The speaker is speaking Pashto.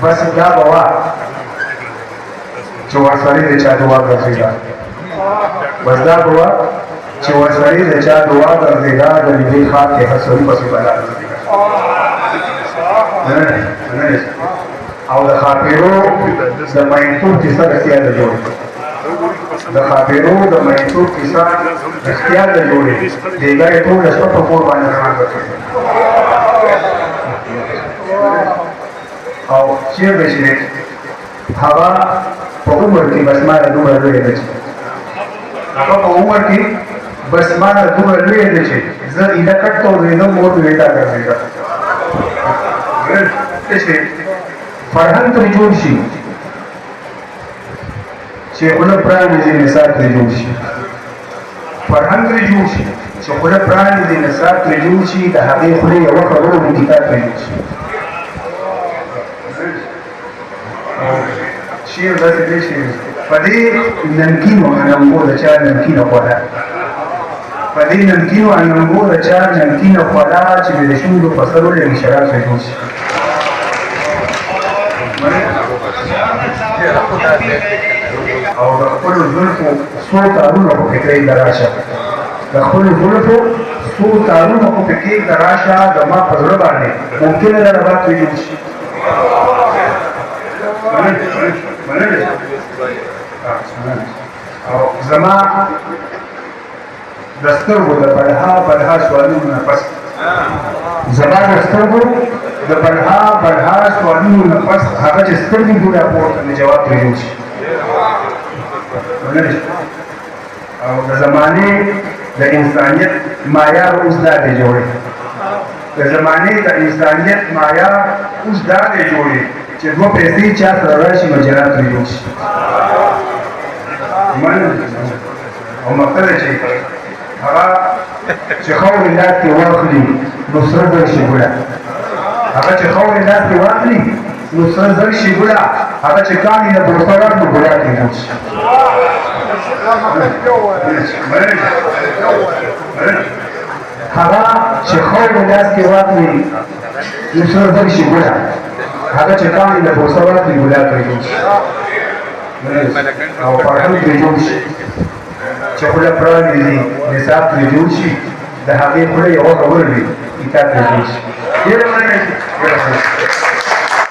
بس دا بوا چې ورسره د چا دعا ګرځېده بس دا بوا چې ورسره د چا دعا ګرځېده د دې خاط کې حسوري پسې بلا او د خاطرو د مینتوب کیسه رښتیا ده جوړه د خاطرو د مینتوب کیسه رښتیا ده جوړه دیګا یې ټول شپه په کور باندې رڼا کړې او چیرته چې هغه په عمر کې بس ما دومره لوی ده چې هغه په عمر کې بس ما دومره لوی ده چې زه ایله کټ او زه مور وېدا ګرځېده فرهنګ ترې جوړ شي چې خوله پرانیزي نصاب ترې جوړ شي فرهنګ ترې جوړ شي چې خوله پرانیزي نصاب ترې جوړ شي د هغې خولې یوه کروڑ کتاب ترې جوړ شي شعر داسې دی چې په دې نمکینو اننګو د چا نمکینه خوړه په دې نمکینو اننګو د چا نمکینه خوړه چې د شونډو په سر ولري شراب ترې جوړ شي او د خپلو زلفو څو تارونه په فکرې د راشه د خپلو زلفو څو تارونه په فکرې د راشه د ما په زړه باندې ممکنه ده رباط ترې جوړ شي او زما د سترګو د بلها سوالونو نه پس زما د سترګو د بلها سوالونو نه پس هغه چې سترګې ګوره پورته نه جواب ترې جوړ شي او د زمانې د انسانیت معیار اوس دا دی جوړې د زمانې د انسانیت معیار اوس دا دی جوړې چې دوه پیسې چا سره راشي نو جنت ترې جوړ شي او مقصد چې هغه چې خاورې لاس کې واخلي نو سره زر شي ګوله هغه چې خاورې لاس کې واخلي نو سره زر شي ګوله هغه چې کاڼي نه بوسه ور نو ګوله ترې جوړ شي هغه چې خاورې لاس کې واخلي نو سره زر شي ګوله هغه چې کاڼي نه بوسه واخلي ګوله ترې جوړ شي او فرهنګ ترې جوړ شي چې خوله پرانیزي نصاب ترې جوړ شي د هغې خوله یوه خبره وي کتاب ترې جوړ شي ډېره مننه